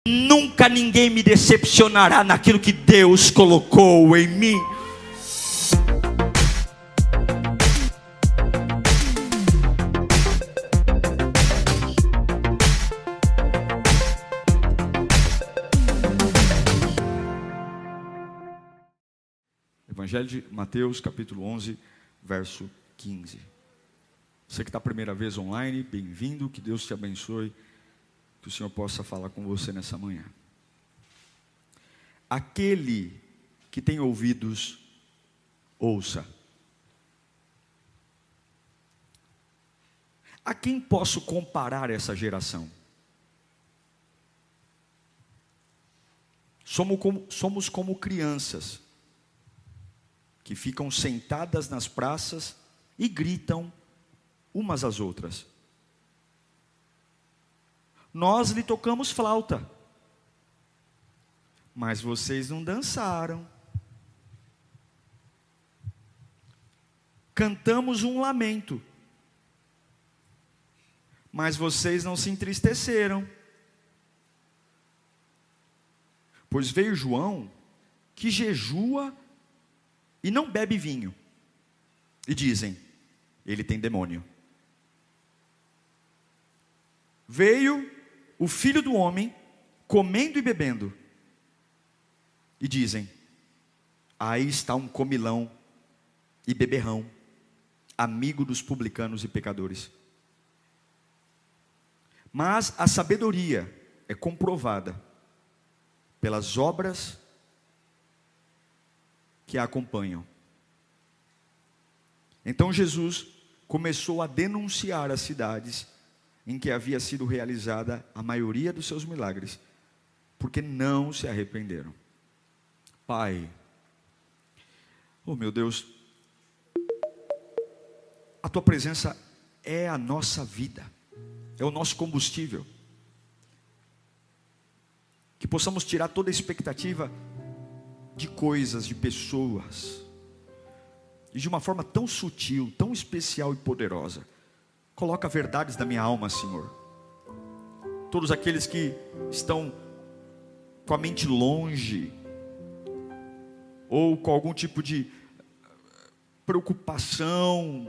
Nunca ninguém me decepcionará naquilo que Deus colocou em mim. Evangelho de Mateus, capítulo 11, verso 15. Você que está a primeira vez online, bem-vindo, que Deus te abençoe, que o Senhor possa falar com você nessa manhã. Aquele que tem ouvidos, ouça. A quem posso comparar essa geração? Somos como crianças que ficam sentadas nas praças e gritam umas às outras. Nós lhe tocamos flauta, mas vocês não dançaram. Cantamos um lamento, mas vocês não se entristeceram. Pois veio João, que jejua e não bebe vinho, e dizem, ele tem demônio. Veio o Filho do Homem, comendo e bebendo, e dizem, aí está um comilão e beberrão, amigo dos publicanos e pecadores. Mas a sabedoria é comprovada pelas obras que a acompanham. Então Jesus começou a denunciar as cidades em que havia sido realizada a maioria dos seus milagres, porque não se arrependeram. Pai, oh meu Deus, a tua presença é a nossa vida, é o nosso combustível. Que possamos tirar toda a expectativa de coisas, de pessoas, e de uma forma tão sutil, tão especial e poderosa. Coloca verdades da minha alma, Senhor. Todos aqueles que estão com a mente longe, ou com algum tipo de preocupação,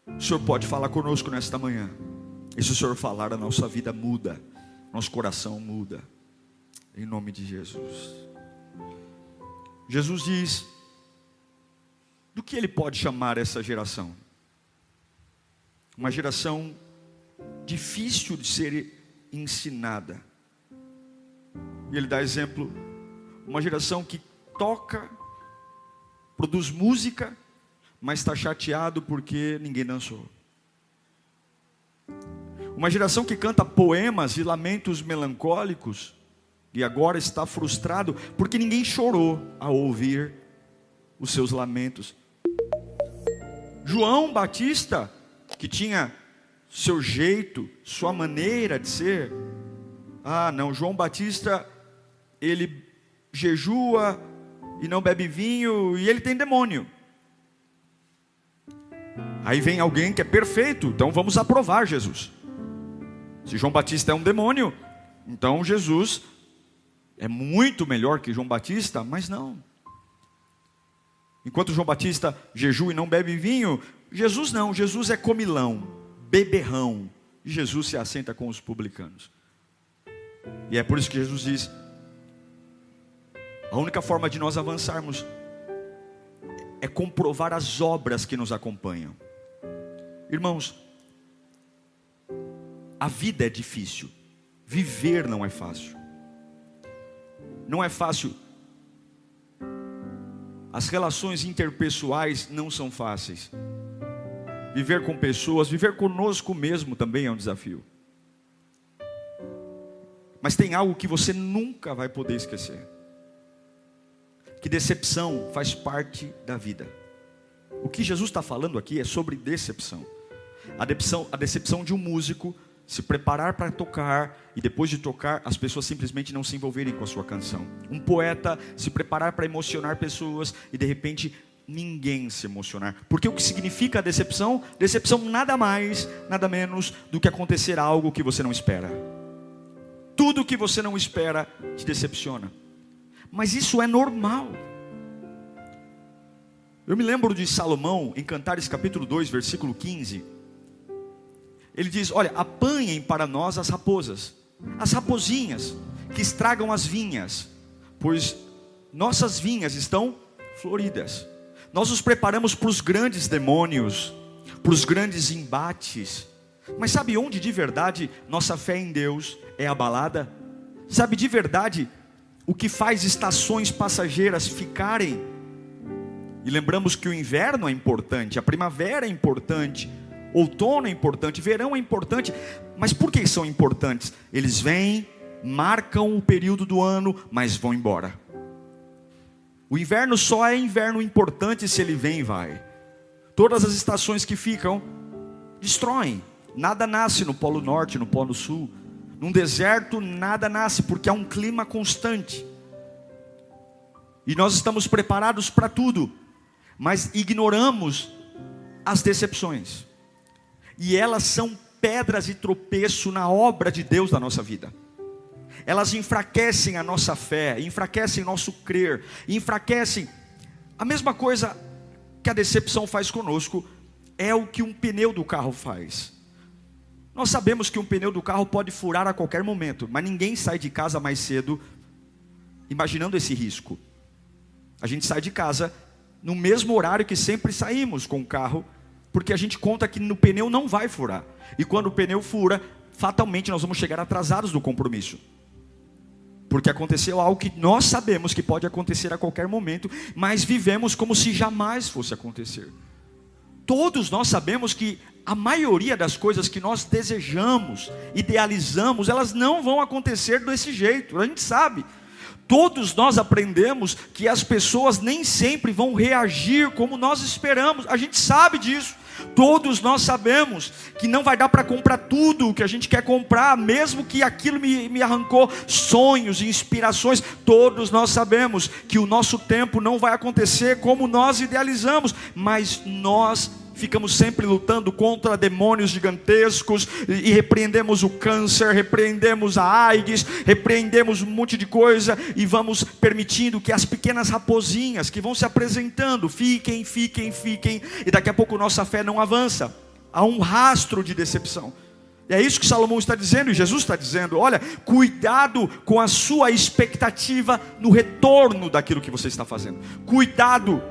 o Senhor pode falar conosco nesta manhã. E se o Senhor falar, a nossa vida muda, nosso coração muda, em nome de Jesus. Jesus diz, do que Ele pode chamar essa geração? Uma geração difícil de ser ensinada. E Ele dá exemplo, uma geração que toca, produz música, mas está chateado porque ninguém dançou. Uma geração que canta poemas e lamentos melancólicos, e agora está frustrado porque ninguém chorou ao ouvir os seus lamentos. João Batista, que tinha seu jeito, sua maneira de ser. Não, João Batista, ele jejua e não bebe vinho, e ele tem demônio. Aí vem alguém que é perfeito, então vamos aprovar Jesus. Se João Batista é um demônio, então Jesus é muito melhor que João Batista, mas não. Enquanto João Batista jejua e não bebe vinho, Jesus não, Jesus é comilão, beberrão, e Jesus se assenta com os publicanos. E é por isso que Jesus diz, a única forma de nós avançarmos é comprovar as obras que nos acompanham. Irmãos, a vida é difícil, viver não é fácil. Não é fácil. As relações interpessoais não são fáceis. Viver com pessoas, viver conosco mesmo também é um desafio. Mas tem algo que você nunca vai poder esquecer. Que decepção faz parte da vida. O que Jesus está falando aqui é sobre decepção. A decepção de um músico se preparar para tocar, e depois de tocar, as pessoas simplesmente não se envolverem com a sua canção. Um poeta se preparar para emocionar pessoas, e de repente ninguém se emocionar. Porque o que significa a decepção? Decepção nada mais, nada menos do que acontecer algo que você não espera. Tudo que você não espera te decepciona. Mas isso é normal. Eu me lembro de Salomão, em Cantares capítulo 2, versículo 15. Ele diz, olha, apanhem para nós as raposas, as raposinhas que estragam as vinhas, pois nossas vinhas estão floridas. Nós nos preparamos para os grandes demônios, para os grandes embates. Mas sabe onde de verdade nossa fé em Deus é abalada? Sabe de verdade o que faz estações passageiras ficarem? E lembramos que o inverno é importante, a primavera é importante, outono é importante, verão é importante. Mas por que são importantes? Eles vêm, marcam o período do ano, mas vão embora. O inverno só é inverno importante se ele vem e vai. Todas as estações que ficam, destroem. Nada nasce no Polo Norte, no Polo Sul. Num deserto nada nasce, porque há um clima constante. E nós estamos preparados para tudo, mas ignoramos as decepções. E elas são pedras de tropeço na obra de Deus na nossa vida. Elas enfraquecem a nossa fé, enfraquecem nosso crer, enfraquecem. A mesma coisa que a decepção faz conosco é o que um pneu do carro faz. Nós sabemos que um pneu do carro pode furar a qualquer momento, mas ninguém sai de casa mais cedo imaginando esse risco. A gente sai de casa no mesmo horário que sempre saímos com o carro, porque a gente conta que no pneu não vai furar. E quando o pneu fura, fatalmente nós vamos chegar atrasados do compromisso. Porque aconteceu algo que nós sabemos que pode acontecer a qualquer momento, mas vivemos como se jamais fosse acontecer. Todos nós sabemos que a maioria das coisas que nós desejamos, idealizamos, elas não vão acontecer desse jeito, a gente sabe. Todos nós aprendemos que as pessoas nem sempre vão reagir como nós esperamos, a gente sabe disso. Todos nós sabemos que não vai dar para comprar tudo o que a gente quer comprar, mesmo que aquilo me arrancou sonhos e inspirações. Todos nós sabemos que o nosso tempo não vai acontecer como nós idealizamos, mas nós ficamos sempre lutando contra demônios gigantescos e repreendemos o câncer, repreendemos a AIDS, repreendemos um monte de coisa e vamos permitindo que as pequenas raposinhas que vão se apresentando fiquem, e daqui a pouco nossa fé não avança. Há um rastro de decepção. E é isso que Salomão está dizendo, e Jesus está dizendo, olha, cuidado com a sua expectativa no retorno daquilo que você está fazendo. Cuidado,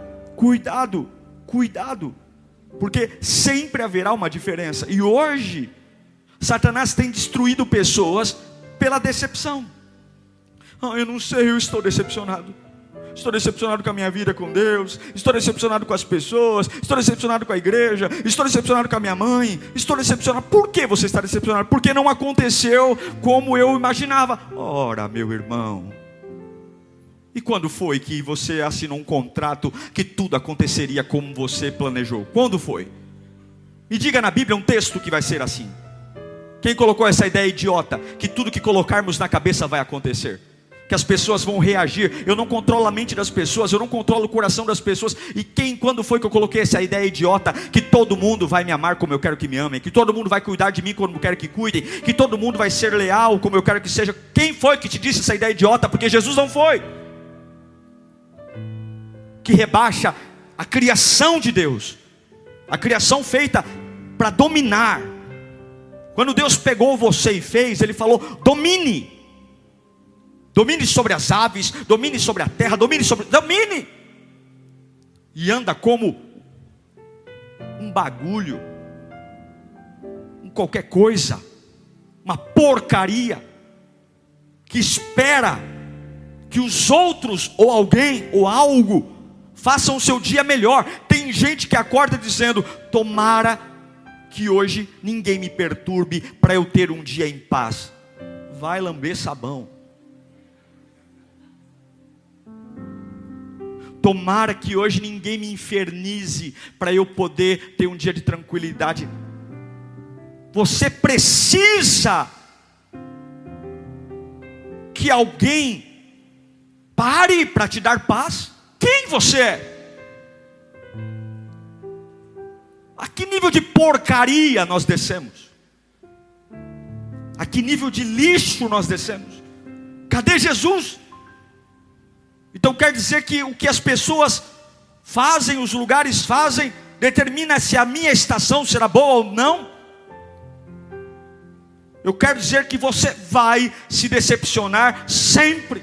porque sempre haverá uma diferença. E hoje, Satanás tem destruído pessoas pela decepção. Eu não sei, eu estou decepcionado. Estou decepcionado com a minha vida com Deus. Estou decepcionado com as pessoas. Estou decepcionado com a igreja. Estou decepcionado com a minha mãe. Estou decepcionado. Por que você está decepcionado? Porque não aconteceu como eu imaginava. Ora, meu irmão, e quando foi que você assinou um contrato que tudo aconteceria como você planejou? Quando foi? Me diga na Bíblia um texto que vai ser assim. Quem colocou essa ideia idiota? Que tudo que colocarmos na cabeça vai acontecer. Que as pessoas vão reagir. Eu não controlo a mente das pessoas, eu não controlo o coração das pessoas. E quando foi que eu coloquei essa ideia idiota? Que todo mundo vai me amar como eu quero que me amem. Que todo mundo vai cuidar de mim como eu quero que cuidem. Que todo mundo vai ser leal como eu quero que seja. Quem foi que te disse essa ideia idiota? Porque Jesus não foi. Que rebaixa a criação de Deus, a criação feita para dominar. Quando Deus pegou você e fez, Ele falou, domine sobre as aves, domine sobre a terra, domine. E anda como um bagulho, qualquer coisa, uma porcaria, que espera que os outros, ou alguém, ou algo, façam o seu dia melhor. Tem gente que acorda dizendo, tomara que hoje ninguém me perturbe para eu ter um dia em paz. Vai lamber sabão. Tomara que hoje ninguém me infernize para eu poder ter um dia de tranquilidade. Você precisa que alguém pare para te dar paz. Quem você é? A que nível de porcaria nós descemos? A que nível de lixo nós descemos? Cadê Jesus? Então quer dizer que o que as pessoas fazem, os lugares fazem, determina se a minha estação será boa ou não? Eu quero dizer que você vai se decepcionar sempre.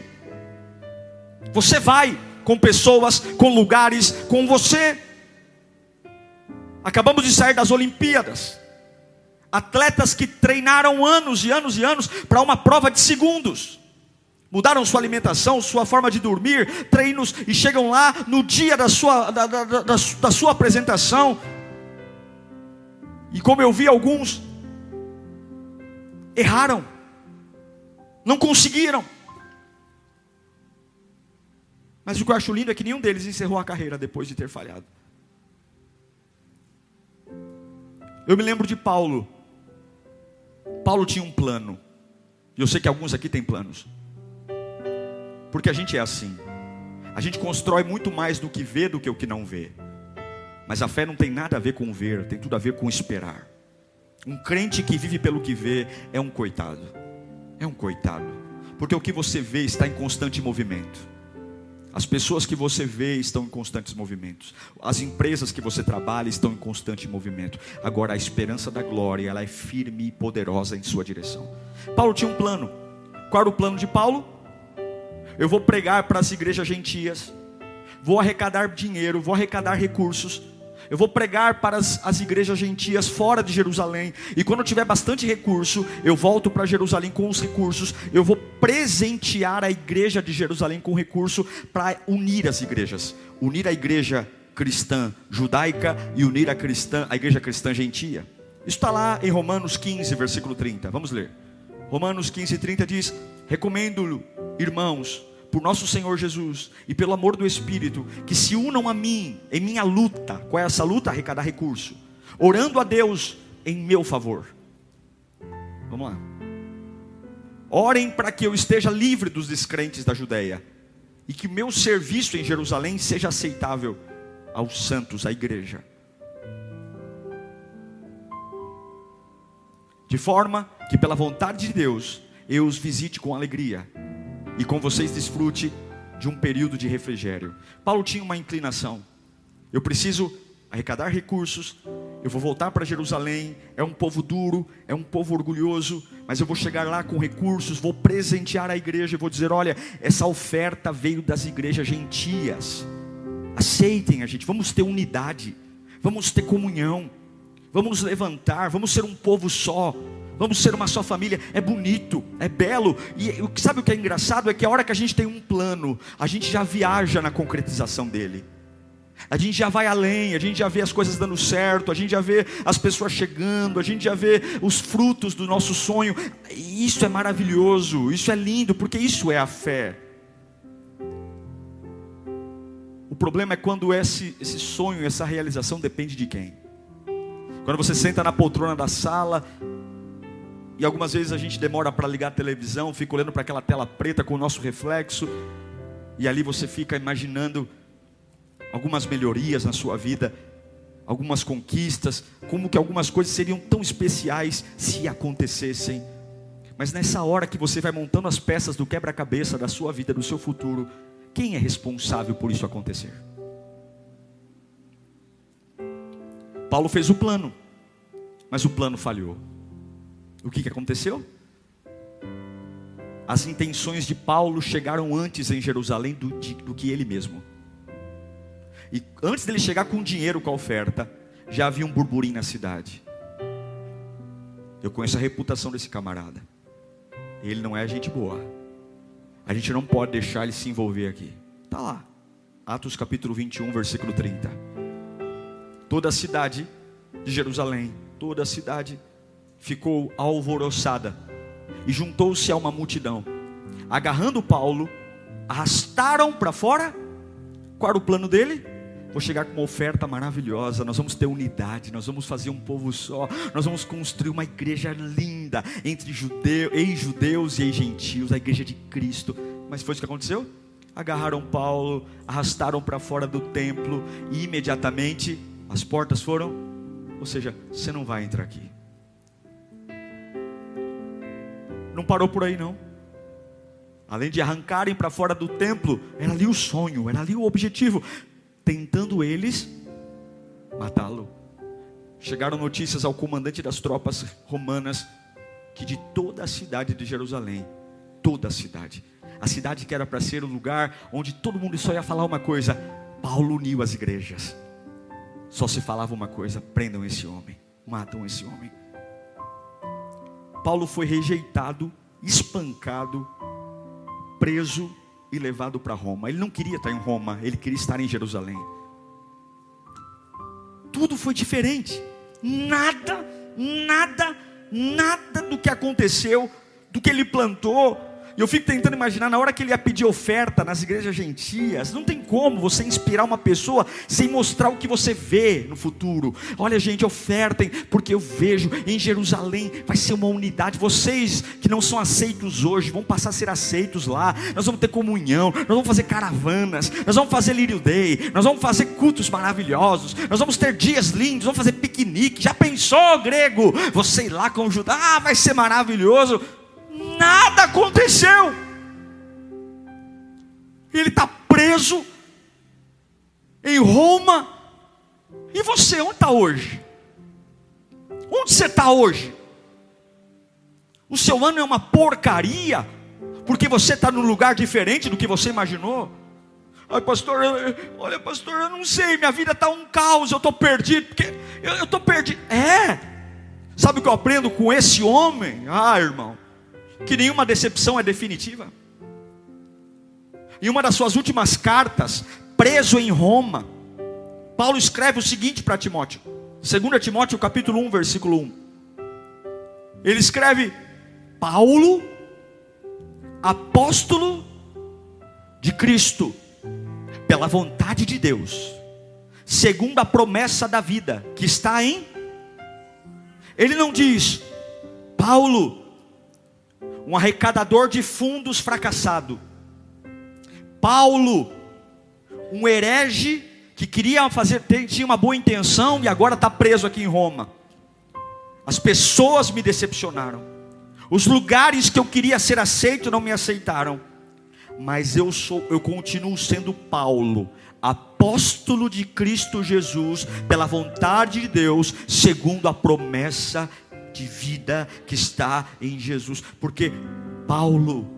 Você vai com pessoas, com lugares, com você. Acabamos de sair das Olimpíadas. Atletas que treinaram anos e anos e anos para uma prova de segundos. Mudaram sua alimentação, sua forma de dormir, treinos, e chegam lá no dia da sua apresentação. E como eu vi alguns, erraram, não conseguiram. Mas o que eu acho lindo é que nenhum deles encerrou a carreira depois de ter falhado. Eu me lembro de Paulo. Paulo tinha um plano. E eu sei que alguns aqui têm planos. Porque a gente é assim. A gente constrói muito mais do que vê do que o que não vê. Mas a fé não tem nada a ver com ver, tem tudo a ver com esperar. Um crente que vive pelo que vê é um coitado. É um coitado. Porque o que você vê está em constante movimento. As pessoas que você vê estão em constantes movimentos. As empresas que você trabalha estão em constante movimento. Agora a esperança da glória, ela é firme e poderosa em sua direção. Paulo tinha um plano. Qual era o plano de Paulo? Eu vou pregar para as igrejas gentias, vou arrecadar dinheiro, vou arrecadar recursos, eu vou pregar para as igrejas gentias fora de Jerusalém, e quando eu tiver bastante recurso, eu volto para Jerusalém com os recursos, eu vou presentear a igreja de Jerusalém com recurso para unir as igrejas, unir a igreja cristã judaica e unir a igreja cristã gentia. Isso está lá em Romanos 15, versículo 30, vamos ler. Romanos 15, 30 diz: recomendo-lhe, irmãos, por nosso Senhor Jesus e pelo amor do Espírito, que se unam a mim em minha luta. Qual é essa luta? Arrecadar recurso, orando a Deus em meu favor. Vamos lá. Orem para que eu esteja livre dos descrentes da Judeia, e que o meu serviço em Jerusalém seja aceitável aos santos, à igreja, de forma que pela vontade de Deus eu os visite com alegria, e com vocês desfrute de um período de refrigério. Paulo tinha uma inclinação: eu preciso arrecadar recursos, eu vou voltar para Jerusalém, é um povo duro, é um povo orgulhoso, mas eu vou chegar lá com recursos, vou presentear a igreja, e vou dizer: olha, essa oferta veio das igrejas gentias, aceitem a gente, vamos ter unidade, vamos ter comunhão, vamos nos levantar, vamos ser um povo só, vamos ser uma só família. É bonito, é belo. E sabe o que é engraçado? É que a hora que a gente tem um plano, a gente já viaja na concretização dele. A gente já vai além, a gente já vê as coisas dando certo, a gente já vê as pessoas chegando, a gente já vê os frutos do nosso sonho. E isso é maravilhoso, isso é lindo, porque isso é a fé. O problema é quando esse sonho, essa realização depende de quem? Quando você senta na poltrona da sala, e algumas vezes a gente demora para ligar a televisão, fica olhando para aquela tela preta com o nosso reflexo, e ali você fica imaginando algumas melhorias na sua vida, algumas conquistas, como que algumas coisas seriam tão especiais se acontecessem. Mas nessa hora que você vai montando as peças do quebra-cabeça da sua vida, do seu futuro, quem é responsável por isso acontecer? Paulo fez o plano, mas o plano falhou. O que aconteceu? As intenções de Paulo chegaram antes em Jerusalém do que ele mesmo. E antes dele chegar com dinheiro, com a oferta, já havia um burburinho na cidade. Eu conheço a reputação desse camarada. Ele não é gente boa. A gente não pode deixar ele se envolver aqui. Está lá, Atos capítulo 21, versículo 30. Toda a cidade de Jerusalém, toda a cidade ficou alvoroçada, e juntou-se a uma multidão. Agarrando Paulo, arrastaram para fora. Qual era o plano dele? Vou chegar com uma oferta maravilhosa, nós vamos ter unidade, nós vamos fazer um povo só, nós vamos construir uma igreja linda, entre ex-judeus e ex-gentios, a igreja de Cristo. Mas foi isso que aconteceu? Agarraram Paulo, arrastaram para fora do templo, e imediatamente as portas foram Ou seja, você não vai entrar aqui. Não parou por aí não. Além de arrancarem para fora do templo, era ali o sonho, era ali o objetivo, tentando eles matá-lo. Chegaram notícias ao comandante das tropas romanas, que de toda a cidade de Jerusalém, toda a cidade que era para ser o lugar onde todo mundo só ia falar uma coisa, Paulo uniu as igrejas. Só se falava uma coisa: prendam esse homem, matam esse homem. Paulo foi rejeitado, espancado, preso e levado para Roma. Ele não queria estar em Roma, ele queria estar em Jerusalém. Tudo foi diferente. Nada do que aconteceu, do que ele plantou. E eu fico tentando imaginar, na hora que ele ia pedir oferta nas igrejas gentias, não tem como você inspirar uma pessoa sem mostrar o que você vê no futuro. Olha, gente, ofertem, porque eu vejo em Jerusalém vai ser uma unidade. Vocês que não são aceitos hoje vão passar a ser aceitos lá. Nós vamos ter comunhão, nós vamos fazer caravanas, nós vamos fazer Lírio Day, nós vamos fazer cultos maravilhosos, nós vamos ter dias lindos, vamos fazer piquenique. Já pensou, grego? Você ir lá com o Judá, vai ser maravilhoso. Nada aconteceu. Ele está preso em Roma. E você, onde está hoje? Onde você está hoje? O seu ano é uma porcaria, porque você está num lugar diferente do que você imaginou. Ai, pastor, olha, pastor, eu não sei, minha vida está um caos, eu estou perdido, porque eu estou perdido. Sabe o que eu aprendo com esse homem? Irmão, que nenhuma decepção é definitiva. Em uma das suas últimas cartas, preso em Roma, Paulo escreve o seguinte para Timóteo, 2 Timóteo capítulo 1, versículo 1. Ele escreve: Paulo, apóstolo de Cristo, pela vontade de Deus, segundo a promessa da vida que está em... Ele não diz: Paulo, um arrecadador de fundos fracassado. Paulo, um herege que queria tinha uma boa intenção e agora está preso aqui em Roma. As pessoas me decepcionaram. Os lugares que eu queria ser aceito não me aceitaram. Mas eu continuo sendo Paulo, apóstolo de Cristo Jesus, pela vontade de Deus, segundo a promessa de vida que está em Jesus. Porque Paulo,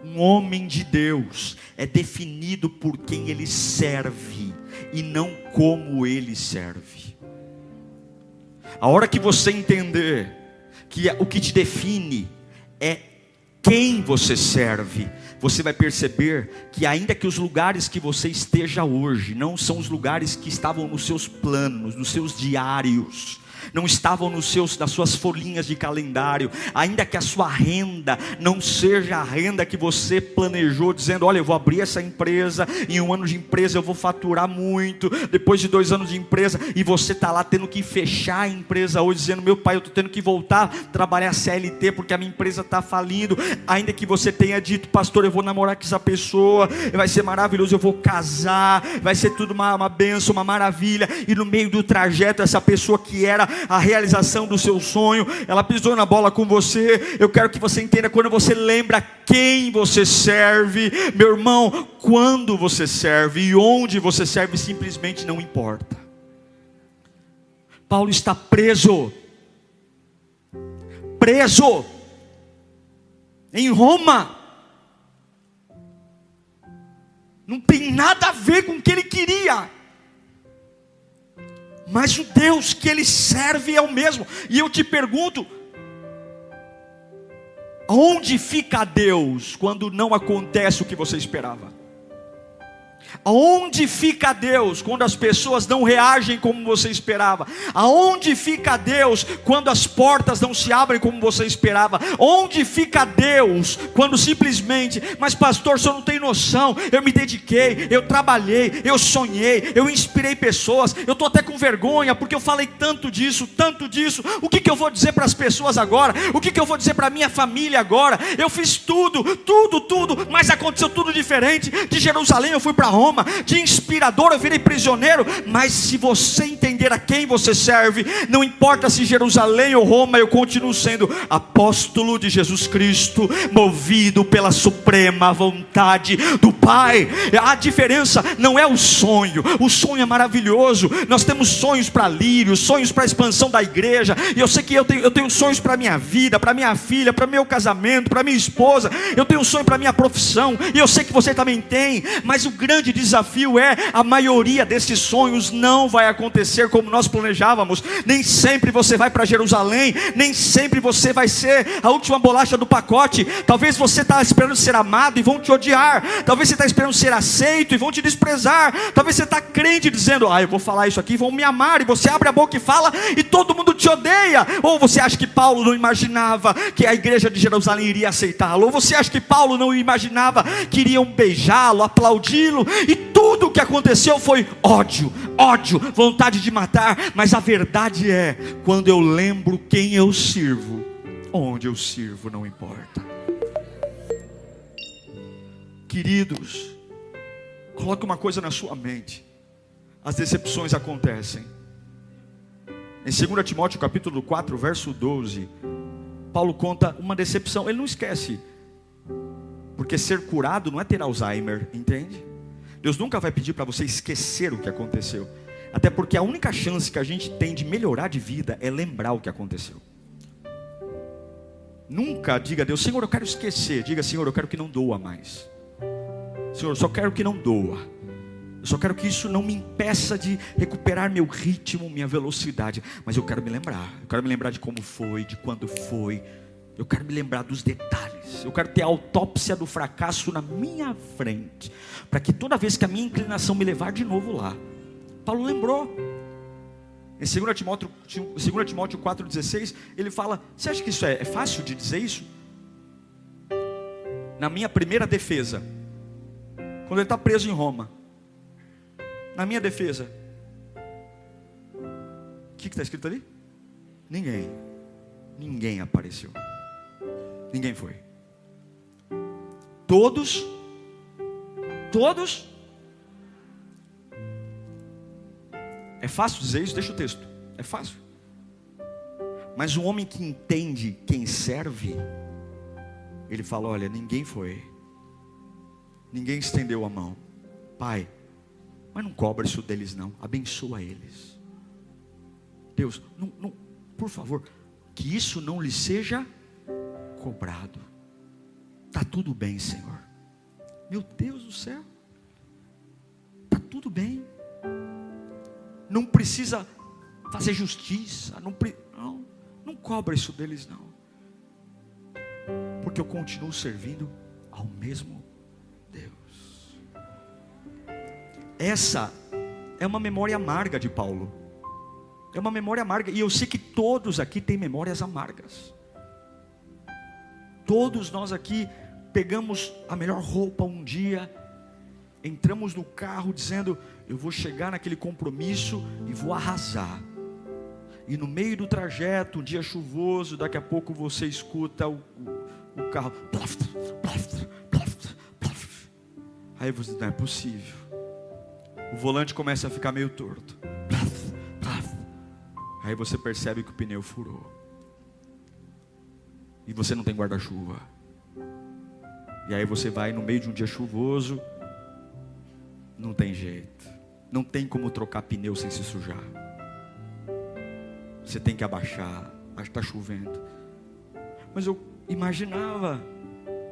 um homem de Deus, é definido por quem ele serve e não como ele serve. A hora que você entender que o que te define é quem você serve, você vai perceber que ainda que os lugares que você esteja hoje não são os lugares que estavam nos seus planos, nos seus diários, não estavam nas suas folhinhas de calendário, ainda que a sua renda não seja a renda que você planejou, dizendo: olha, eu vou abrir essa empresa, em 1 ano de empresa eu vou faturar muito, depois de 2 anos de empresa, e você está lá tendo que fechar a empresa hoje, dizendo: meu pai, eu estou tendo que voltar a trabalhar CLT, porque a minha empresa está falindo. Ainda que você tenha dito: pastor, eu vou namorar com essa pessoa, vai ser maravilhoso, eu vou casar, vai ser tudo uma bênção, uma maravilha, e no meio do trajeto, essa pessoa que era a realização do seu sonho, ela pisou na bola com você. Eu quero que você entenda, quando você lembra quem você serve, meu irmão, quando você serve e onde você serve, simplesmente não importa. Paulo está preso em Roma. Não tem nada a ver com o que ele queria, mas o Deus que ele serve é o mesmo. E eu te pergunto: onde fica Deus quando não acontece o que você esperava? Aonde fica Deus quando as pessoas não reagem como você esperava? Aonde fica Deus quando as portas não se abrem como você esperava? Onde fica Deus quando simplesmente: mas pastor, o senhor não tem noção, eu me dediquei, eu trabalhei, eu sonhei, eu inspirei pessoas, eu estou até com vergonha porque eu falei tanto disso, o que eu vou dizer para as pessoas agora? O que eu vou dizer para a minha família agora? Eu fiz tudo, mas aconteceu tudo diferente. De Jerusalém eu fui para Roma, Roma, de inspirador eu virei prisioneiro. Mas se você entender a quem você serve, não importa se Jerusalém ou Roma, eu continuo sendo apóstolo de Jesus Cristo, movido pela suprema vontade do Pai. A diferença não é o sonho é maravilhoso, nós temos sonhos para lírios, sonhos para a expansão da igreja, e eu sei que eu tenho sonhos para minha vida, para minha filha, para meu casamento, para minha esposa, eu tenho um sonho para minha profissão, e eu sei que você também tem, mas o grande desafio é, a maioria desses sonhos não vai acontecer como nós planejávamos. Nem sempre você vai para Jerusalém, nem sempre você vai ser a última bolacha do pacote. Talvez você está esperando ser amado e vão te odiar, talvez você está esperando ser aceito e vão te desprezar, talvez você está crente dizendo, eu vou falar isso aqui, vão me amar, e você abre a boca e fala, e todo mundo te odeia. Ou você acha que Paulo não imaginava que a igreja de Jerusalém iria aceitá-lo? Ou você acha que Paulo não imaginava que iriam beijá-lo, aplaudi-lo? E tudo o que aconteceu foi ódio, vontade de matar. Mas a verdade é, quando eu lembro quem eu sirvo, onde eu sirvo não importa. Queridos, coloque uma coisa na sua mente: as decepções acontecem. Em 2 Timóteo capítulo 4, verso 12, Paulo conta uma decepção. Ele não esquece, porque ser curado não é ter Alzheimer, entende? Deus nunca vai pedir para você esquecer o que aconteceu, até porque a única chance que a gente tem de melhorar de vida é lembrar o que aconteceu. Nunca diga a Deus, Senhor, eu quero esquecer. Diga, Senhor, eu quero que não doa mais. Senhor, eu só quero que não doa. Eu só quero que isso não me impeça de recuperar meu ritmo, minha velocidade. Mas eu quero me lembrar. Eu quero me lembrar de como foi, de quando foi. Eu quero me lembrar dos detalhes. Eu quero ter a autópsia do fracasso na minha frente, para que toda vez que a minha inclinação me levar de novo lá. Paulo lembrou. Em 2 Timóteo 4,16, ele fala, você acha que isso é fácil de dizer isso? Na minha primeira defesa, quando ele está preso em Roma, na minha defesa, o que está escrito ali? Ninguém apareceu. Ninguém foi. Todos. É fácil dizer isso? Deixa o texto. É fácil. Mas o homem que entende quem serve, ele fala, olha, ninguém foi. Ninguém estendeu a mão. Pai, mas não cobra isso deles não. Abençoa eles. Deus, não, por favor, que isso não lhe seja cobrado. Está tudo bem, Senhor. Meu Deus do céu. Está tudo bem. Não precisa fazer justiça. Não cobra isso deles não. Porque eu continuo servindo ao mesmo Deus. Essa é uma memória amarga de Paulo. É uma memória amarga. E eu sei que todos aqui têm memórias amargas. Todos nós aqui pegamos a melhor roupa um dia, entramos no carro dizendo, eu vou chegar naquele compromisso e vou arrasar. E no meio do trajeto, um dia chuvoso, daqui a pouco você escuta o carro. Aí você diz, não é possível. O volante começa a ficar meio torto. Aí você percebe que o pneu furou. E você não tem guarda-chuva. E aí você vai no meio de um dia chuvoso. Não tem jeito. Não tem como trocar pneu sem se sujar. Você tem que abaixar. Mas está chovendo. Mas eu imaginava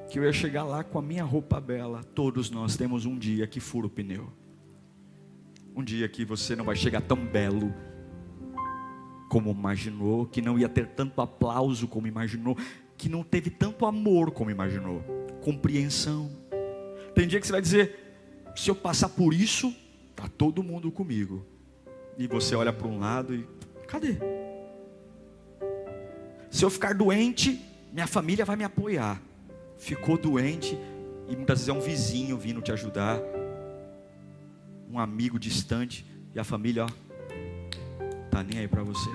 que eu ia chegar lá com a minha roupa bela. Todos nós temos um dia que fura o pneu. Um dia que você não vai chegar tão belo como imaginou, que não ia ter tanto aplauso como imaginou, que não teve tanto amor como imaginou. Compreensão. Tem dia que você vai dizer, se eu passar por isso, está todo mundo comigo. E você olha para um lado e, cadê? Se eu ficar doente, minha família vai me apoiar. Ficou doente, e muitas vezes é um vizinho vindo te ajudar, um amigo distante, e a família, tá nem aí para você.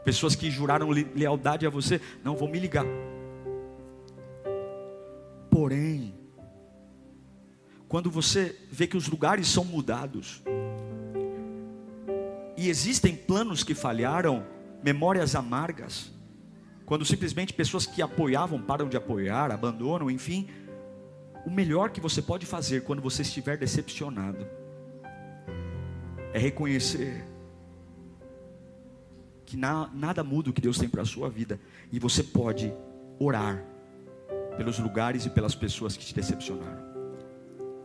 Pessoas que juraram lealdade a você, não vão me ligar. Porém, quando você vê que os lugares são mudados, e existem planos que falharam, memórias amargas, quando simplesmente pessoas que apoiavam param de apoiar, abandonam, enfim, o melhor que você pode fazer quando você estiver decepcionado é reconhecer que nada muda o que Deus tem para a sua vida, e você pode orar pelos lugares e pelas pessoas que te decepcionaram.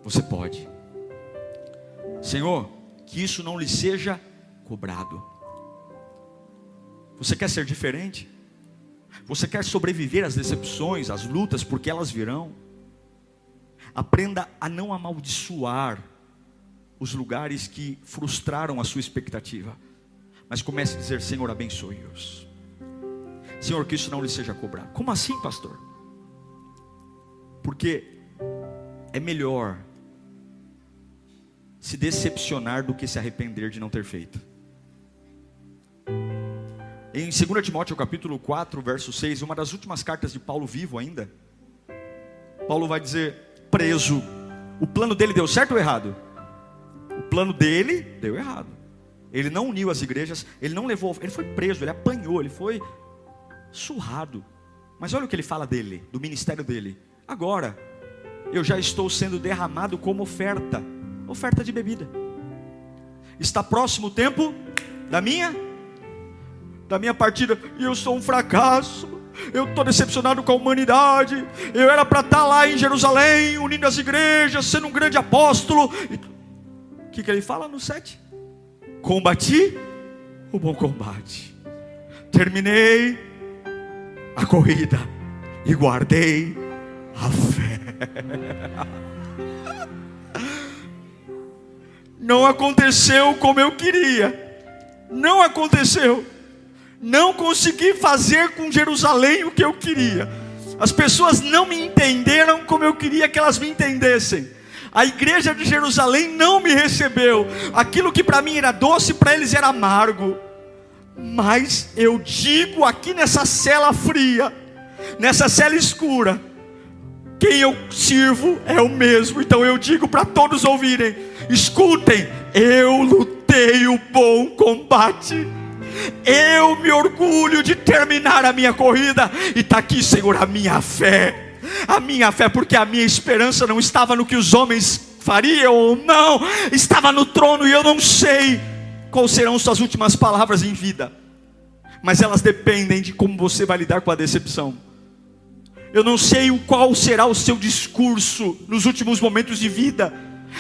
Você pode. Senhor, que isso não lhe seja cobrado. Você quer ser diferente? Você quer sobreviver às decepções, às lutas, porque elas virão? Aprenda a não amaldiçoar os lugares que frustraram a sua expectativa, mas comece a dizer: Senhor, abençoe-os. Senhor, que isso não lhe seja cobrado. Como assim, pastor? Porque é melhor se decepcionar do que se arrepender de não ter feito. Em 2 Timóteo capítulo 4, verso 6, uma das últimas cartas de Paulo vivo ainda, Paulo vai dizer: preso, o plano dele deu certo ou errado? O plano dele deu errado. Ele não uniu as igrejas, ele não levou, ele foi preso, ele apanhou, ele foi surrado. Mas olha o que ele fala dele, do ministério dele: agora eu já estou sendo derramado como oferta de bebida. Está próximo o tempo da minha partida, e eu sou um fracasso. Eu estou decepcionado com a humanidade. Eu era para estar lá em Jerusalém, unindo as igrejas, sendo um grande apóstolo. O que ele fala no 7? Combati o bom combate, terminei a corrida e guardei a fé. Não aconteceu como eu queria. Não aconteceu. Não consegui fazer com Jerusalém o que eu queria. As pessoas não me entenderam como eu queria que elas me entendessem. A igreja de Jerusalém não me recebeu. Aquilo que para mim era doce, para eles era amargo. Mas eu digo aqui nessa cela fria, nessa cela escura, quem eu sirvo é o mesmo. Então eu digo para todos ouvirem: escutem, eu lutei o bom combate. Eu me orgulho de terminar a minha corrida. E está aqui, Senhor, a minha fé. A minha fé, porque a minha esperança não estava no que os homens fariam ou não, estava no trono. E eu não sei quais serão suas últimas palavras em vida, mas elas dependem de como você vai lidar com a decepção. Eu não sei qual será o seu discurso nos últimos momentos de vida,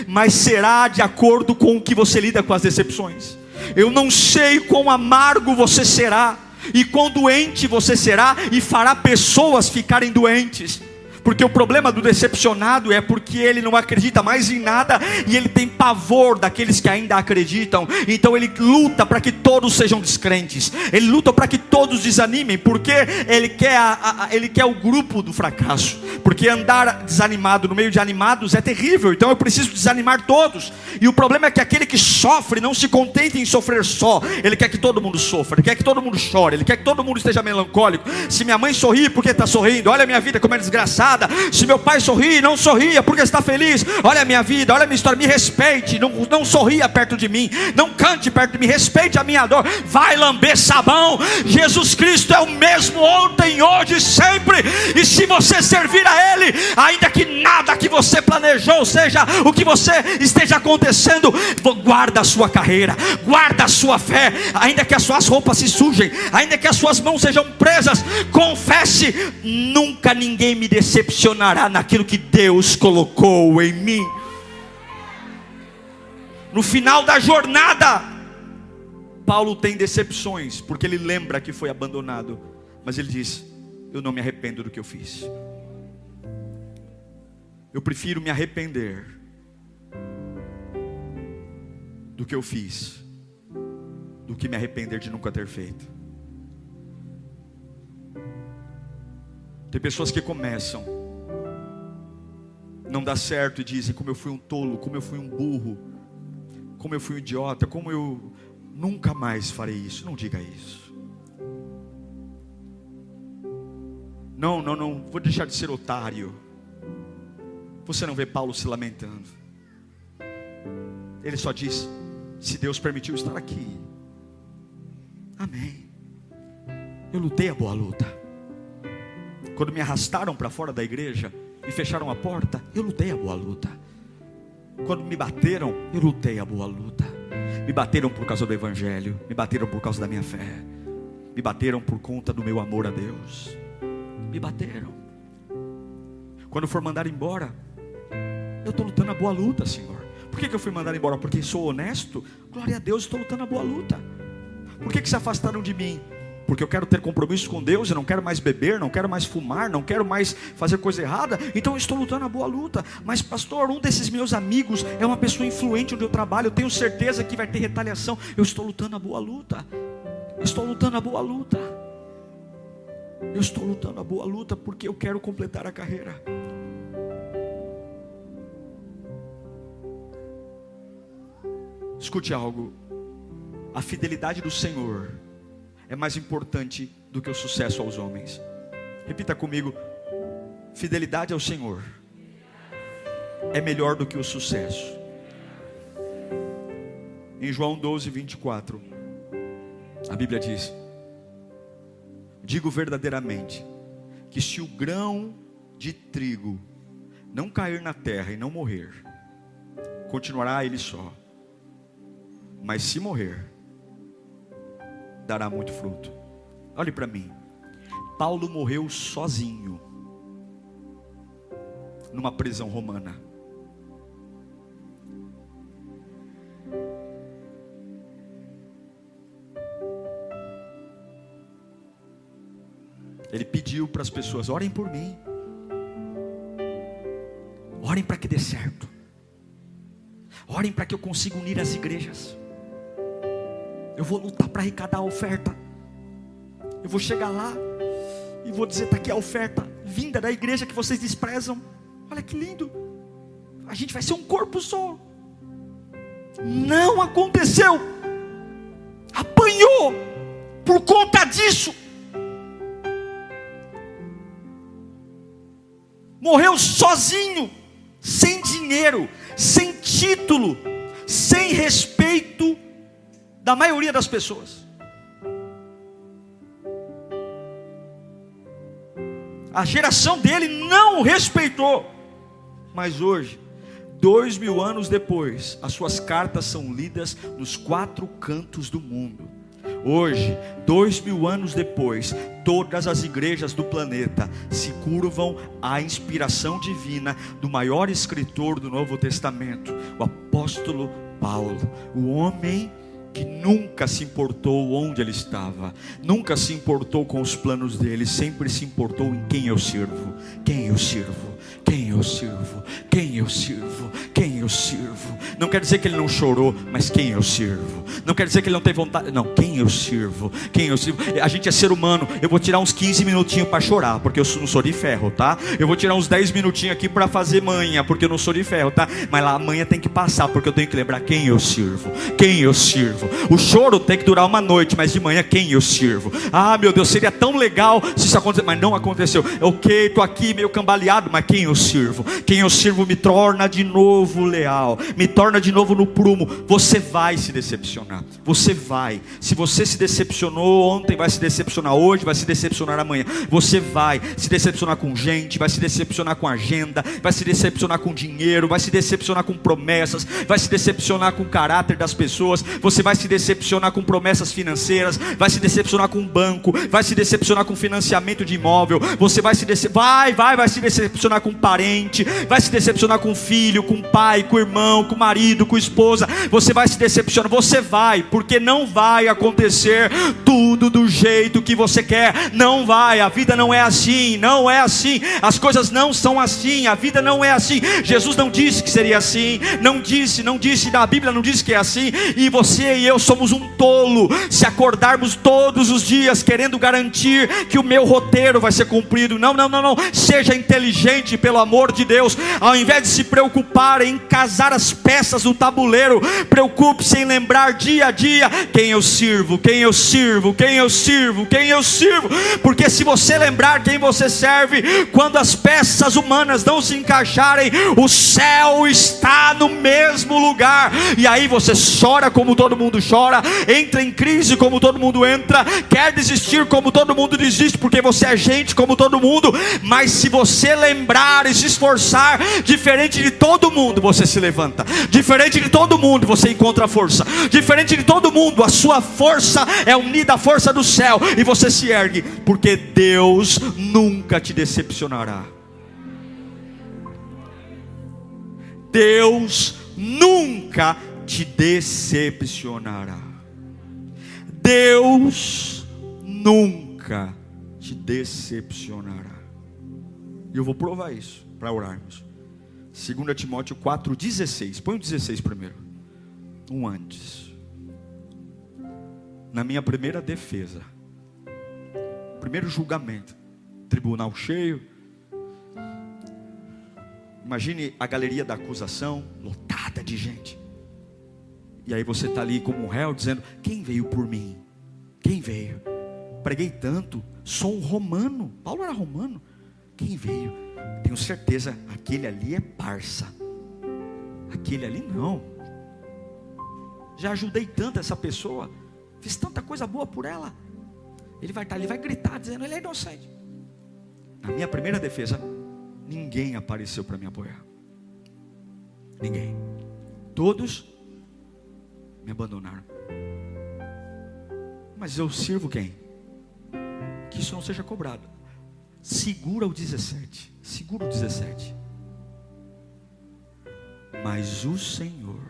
mas será de acordo com o que você lida com as decepções. Eu não sei quão amargo você será, e quão doente você será, e fará pessoas ficarem doentes. Porque o problema do decepcionado é porque ele não acredita mais em nada, e ele tem pavor daqueles que ainda acreditam. Então ele luta para que todos sejam descrentes. Ele luta para que todos desanimem, porque ele quer o grupo do fracasso. Porque andar desanimado no meio de animados é terrível. Então eu preciso desanimar todos. E o problema é que aquele que sofre não se contenta em sofrer só. Ele quer que todo mundo sofra, ele quer que todo mundo chore, ele quer que todo mundo esteja melancólico. Se minha mãe sorri, porque está sorrindo? Olha a minha vida como é desgraçada. Se meu pai sorri, não sorria porque está feliz. Olha a minha vida, olha a minha história. Me respeite, não sorria perto de mim, não cante perto de mim, respeite a minha dor. Vai lamber sabão. Jesus Cristo é o mesmo ontem, hoje e sempre. E se você servir a Ele, ainda que nada que você planejou, seja o que você esteja acontecendo, guarda a sua carreira, guarda a sua fé. Ainda que as suas roupas se sujem, ainda que as suas mãos sejam presas, confesse: nunca ninguém me decepcionará naquilo que Deus colocou em mim. No final da jornada, Paulo tem decepções, porque ele lembra que foi abandonado, mas ele diz: eu não me arrependo do que eu fiz. Eu prefiro me arrepender do que eu fiz, do que me arrepender de nunca ter feito. Tem pessoas que começam, não dá certo, e dizem: como eu fui um tolo, como eu fui um burro, como eu fui um idiota, como eu nunca mais farei isso. Não diga isso. Não, vou deixar de ser otário. Você não vê Paulo se lamentando. Ele só diz: se Deus permitiu estar aqui, amém. Eu lutei a boa luta. Quando me arrastaram para fora da igreja e fecharam a porta, eu lutei a boa luta. Quando me bateram, eu lutei a boa luta. Me bateram por causa do evangelho, me bateram por causa da minha fé, me bateram por conta do meu amor a Deus. Me bateram. Quando for mandar embora, eu estou lutando a boa luta, Senhor. Por que eu fui mandado embora? Porque sou honesto? Glória a Deus, estou lutando a boa luta. Por que se afastaram de mim? Porque eu quero ter compromisso com Deus, eu não quero mais beber, não quero mais fumar, não quero mais fazer coisa errada, então eu estou lutando a boa luta. Mas pastor, um desses meus amigos é uma pessoa influente onde eu trabalho, eu tenho certeza que vai ter retaliação. Eu estou lutando a boa luta. Eu estou lutando a boa luta. Eu estou lutando a boa luta porque eu quero completar a carreira. Escute algo: a fidelidade do Senhor é mais importante do que o sucesso aos homens. Repita comigo: fidelidade ao Senhor é melhor do que o sucesso. Em João 12, 24, a Bíblia diz: digo verdadeiramente que se o grão de trigo não cair na terra e não morrer, continuará ele só. Mas se morrer, dará muito fruto. Olhe para mim. Paulo morreu sozinho numa prisão romana. Ele pediu para as pessoas: orem por mim, orem para que dê certo, orem para que eu consiga unir as igrejas. Eu vou lutar para arrecadar a oferta. Eu vou chegar lá e vou dizer: está aqui a oferta vinda da igreja que vocês desprezam. Olha que lindo, a gente vai ser um corpo só. Não aconteceu. Apanhou por conta disso. Morreu sozinho, sem dinheiro, sem título, sem respeito da maioria das pessoas. A geração dele não o respeitou. Mas hoje, 2000 anos depois, as suas cartas são lidas nos 4 cantos do mundo. Hoje, 2000 anos depois, todas as igrejas do planeta se curvam à inspiração divina do maior escritor do Novo Testamento, o apóstolo Paulo, o homem que nunca se importou onde ele estava, nunca se importou com os planos dele, sempre se importou em quem eu sirvo, quem eu sirvo, quem eu sirvo, quem eu sirvo, quem eu sirvo. Não quer dizer que ele não chorou, mas quem eu sirvo. Não quer dizer que ele não teve vontade, não, quem eu sirvo, quem eu sirvo. A gente é ser humano. Eu vou tirar uns 15 minutinhos para chorar, porque eu não sou de ferro, tá? Eu vou tirar uns 10 minutinhos aqui para fazer manha, porque eu não sou de ferro, tá? Mas lá a manha tem que passar, porque eu tenho que lembrar quem eu sirvo, quem eu sirvo. O choro tem que durar uma noite, mas de manhã quem eu sirvo. Ah, meu Deus, seria tão legal se isso acontecesse, mas não aconteceu. Ok, estou aqui meio cambaleado, mas quem eu sirvo? Quem eu sirvo me torna de novo leal, me torna de novo no prumo. Você vai se decepcionar, você vai. Se você se decepcionou ontem, vai se decepcionar hoje, vai se decepcionar amanhã. Você vai se decepcionar com gente, vai se decepcionar com agenda, vai se decepcionar com dinheiro, vai se decepcionar com promessas, vai se decepcionar com o caráter das pessoas. Você vai se decepcionar com promessas financeiras, vai se decepcionar com um banco, vai se decepcionar com financiamento de imóvel. Você vai se vai se decepcionar com um parente, vai se decepcionar com filho, com pai, com irmão, com marido, com esposa. Você vai se decepcionar, você vai, porque não vai acontecer tudo do jeito que você quer. Não vai, a vida não é assim, não é assim, as coisas não são assim, a vida não é assim. Jesus não disse que seria assim, não disse, a Bíblia não disse que é assim. E você e eu somos um tolo se acordarmos todos os dias querendo garantir que o meu roteiro vai ser cumprido. Não, seja inteligente gente, pelo amor de Deus, ao invés de se preocupar em casar as peças do tabuleiro, preocupe-se em lembrar dia a dia quem eu sirvo, quem eu sirvo, quem eu sirvo, quem eu sirvo. Porque se você lembrar quem você serve, quando as peças humanas não se encaixarem, o céu está no mesmo lugar. E aí você chora como todo mundo chora, entra em crise como todo mundo entra, quer desistir como todo mundo desiste, porque você é gente como todo mundo. Mas se você lembrar e se esforçar, diferente de todo mundo, você se levanta. Diferente de todo mundo, você encontra força. Diferente de todo mundo, a sua força é unida à força do céu, e você se ergue, porque Deus nunca te decepcionará. Deus nunca te decepcionará. Deus nunca te decepcionará. E eu vou provar isso para orarmos. 2 Timóteo 4,16. Põe o 16 primeiro. Antes. Na minha primeira defesa, primeiro julgamento, tribunal cheio. Imagine a galeria da acusação, lotada de gente. E aí você está ali como um réu, dizendo: quem veio por mim? Quem veio? Preguei tanto, sou um romano. Paulo era romano. Quem veio? Tenho certeza, aquele ali é parça. Aquele ali não. Já ajudei tanto essa pessoa, fiz tanta coisa boa por ela. Ele vai estar ali, vai gritar, dizendo: ele é inocente. Na minha primeira defesa, ninguém apareceu para me apoiar. Ninguém. Todos me abandonaram. Mas eu sirvo quem? Que isso não seja cobrado. Segura o 17. Segura o 17. Mas o Senhor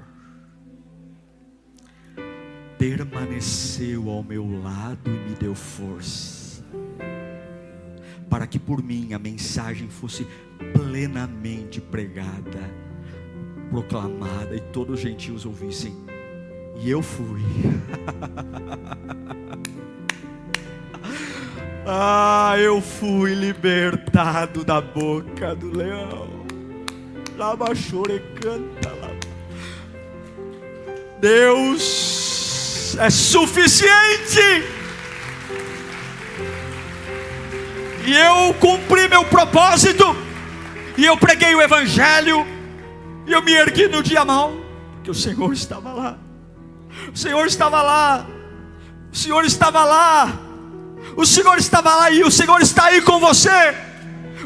permaneceu ao meu lado e me deu força, para que por mim a mensagem fosse plenamente pregada, proclamada, e todos os gentios ouvissem. E eu fui. Eu fui libertado da boca do leão. Deus é suficiente. E eu cumpri meu propósito, e eu preguei o evangelho, e eu me ergui no dia mau, porque o Senhor estava lá. O Senhor estava lá. O Senhor estava lá. O Senhor estava lá, e o Senhor está aí com você.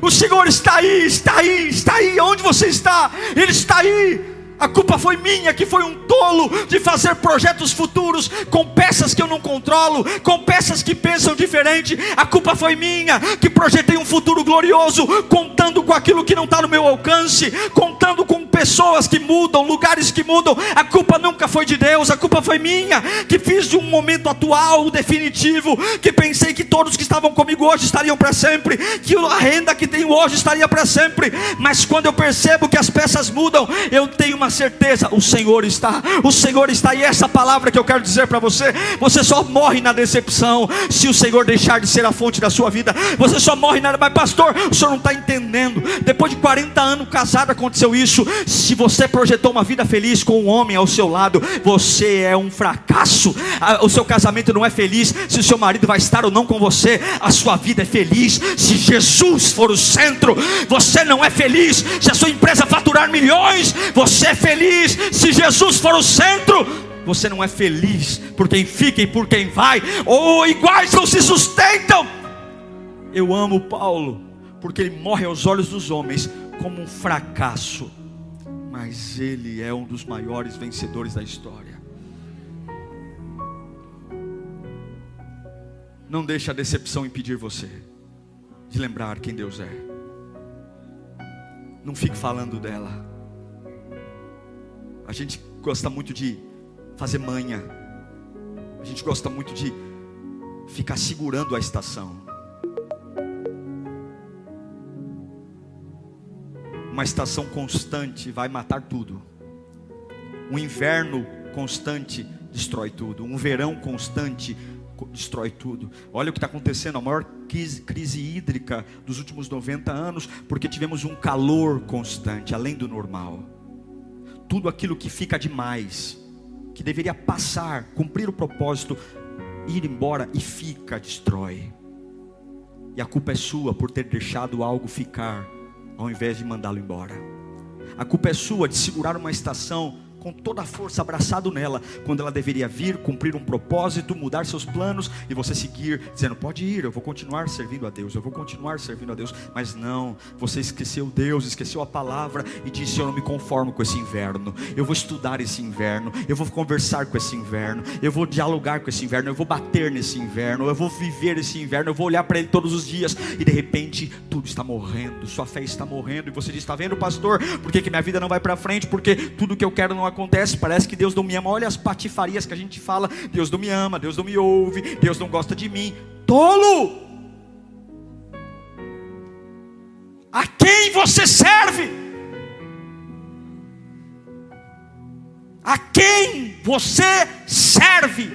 O Senhor está aí, está aí, está aí. Onde você está? Ele está aí. A culpa foi minha, que foi um tolo de fazer projetos futuros com peças que eu não controlo, com peças que pensam diferente. A culpa foi minha, que projetei um futuro glorioso, contando com aquilo que não está no meu alcance, contando com pessoas que mudam, lugares que mudam. A culpa nunca foi de Deus, a culpa foi minha, que fiz de um momento atual, definitivo, que pensei que todos que estavam comigo hoje estariam para sempre, que a renda que tenho hoje estaria para sempre. Mas quando eu percebo que as peças mudam, eu tenho uma certeza: o Senhor está, o Senhor está. E essa palavra que eu quero dizer para você: você só morre na decepção se o Senhor deixar de ser a fonte da sua vida. Você só morre na... Mas pastor, o senhor não está entendendo. Depois de 40 anos casado aconteceu isso. Se você projetou uma vida feliz com um homem ao seu lado, você é um fracasso. O seu casamento não é feliz se o seu marido vai estar ou não com você. A sua vida é feliz se Jesus for o centro. Você não é feliz se a sua empresa faturar milhões. Você é feliz se Jesus for o centro. Você não é feliz por quem fica e por quem vai. Ou iguais não se sustentam. Eu amo Paulo, porque ele morre aos olhos dos homens como um fracasso, mas ele é um dos maiores vencedores da história. Não deixe a decepção impedir você de lembrar quem Deus é. Não fique falando dela. A gente gosta muito de fazer manha. A gente gosta muito de ficar segurando a estação. Uma estação constante vai matar tudo. Um inverno constante destrói tudo. Um verão constante destrói tudo. Olha o que está acontecendo, a maior crise hídrica dos últimos 90 anos, porque tivemos um calor constante, além do normal. Tudo aquilo que fica demais, que deveria passar, cumprir o propósito, ir embora e fica, destrói. E a culpa é sua por ter deixado algo ficar, ao invés de mandá-lo embora. A culpa é sua de segurar uma estação com toda a força, abraçado nela, quando ela deveria vir, cumprir um propósito, mudar seus planos, e você seguir, dizendo, pode ir, eu vou continuar servindo a Deus, eu vou continuar servindo a Deus. Mas não, você esqueceu Deus, esqueceu a palavra, e disse, eu não me conformo com esse inverno, eu vou estudar esse inverno, eu vou conversar com esse inverno, eu vou dialogar com esse inverno, eu vou bater nesse inverno, eu vou viver esse inverno, eu vou olhar para ele todos os dias, e de repente, tudo está morrendo, sua fé está morrendo, e você diz, está vendo, pastor, por que minha vida não vai para frente? Porque tudo que eu quero não acontece, parece que Deus não me ama. Olha as patifarias que a gente fala, Deus não me ama, Deus não me ouve, Deus não gosta de mim. Tolo! A quem você serve? A quem você serve?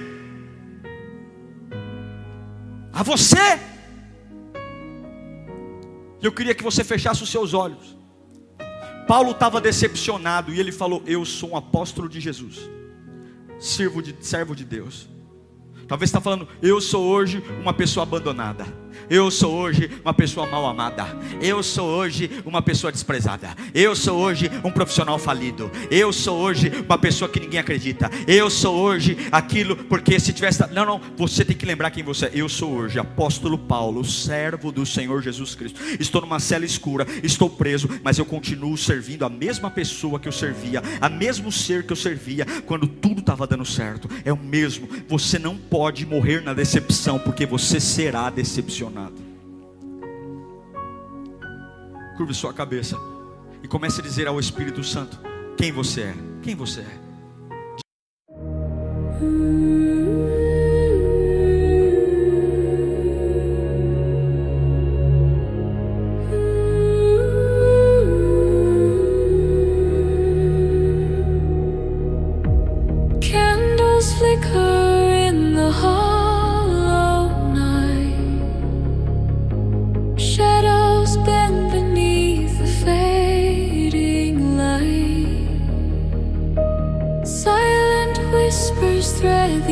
A você? Eu queria que você fechasse os seus olhos. Paulo estava decepcionado e ele falou, eu sou um apóstolo de Jesus, servo de Deus. Talvez está falando, eu sou hoje uma pessoa abandonada, eu sou hoje uma pessoa mal amada, eu sou hoje uma pessoa desprezada, eu sou hoje um profissional falido, eu sou hoje uma pessoa que ninguém acredita, eu sou hoje aquilo, porque se tivesse... Não, você tem que lembrar quem você é. Eu sou hoje apóstolo Paulo, servo do Senhor Jesus Cristo. Estou numa cela escura, estou preso, mas eu continuo servindo a mesma pessoa que eu servia, a mesmo ser que eu servia quando tudo estava dando certo. É o mesmo. Você não pode morrer na decepção, porque você será decepcionado. Curve sua cabeça e comece a dizer ao Espírito Santo quem você é. Quem você é? Candles flicker in the hollow night. Shadows bend beneath the fading light. Silent whispers thread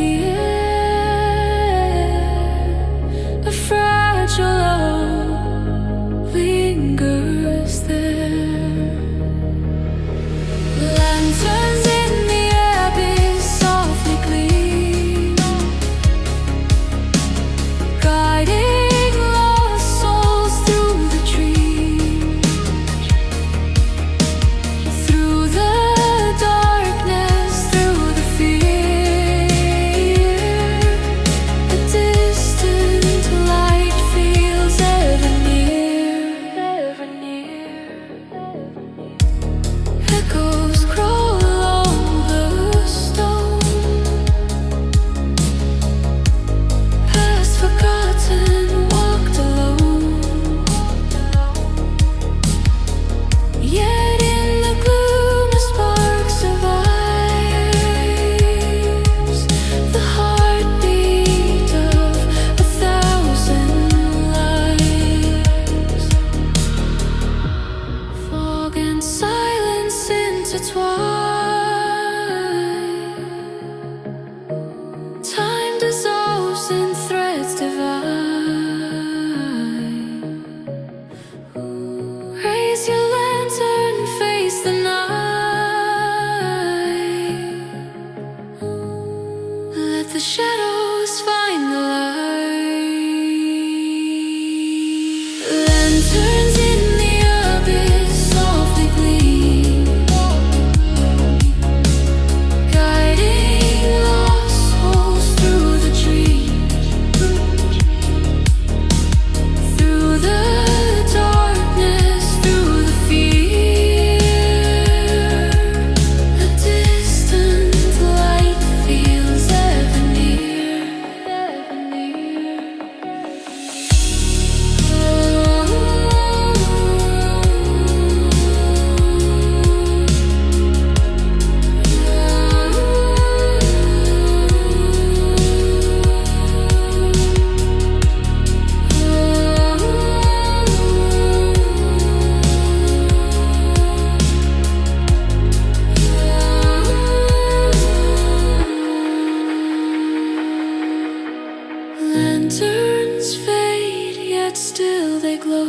till they glow.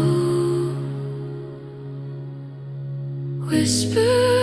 Whisper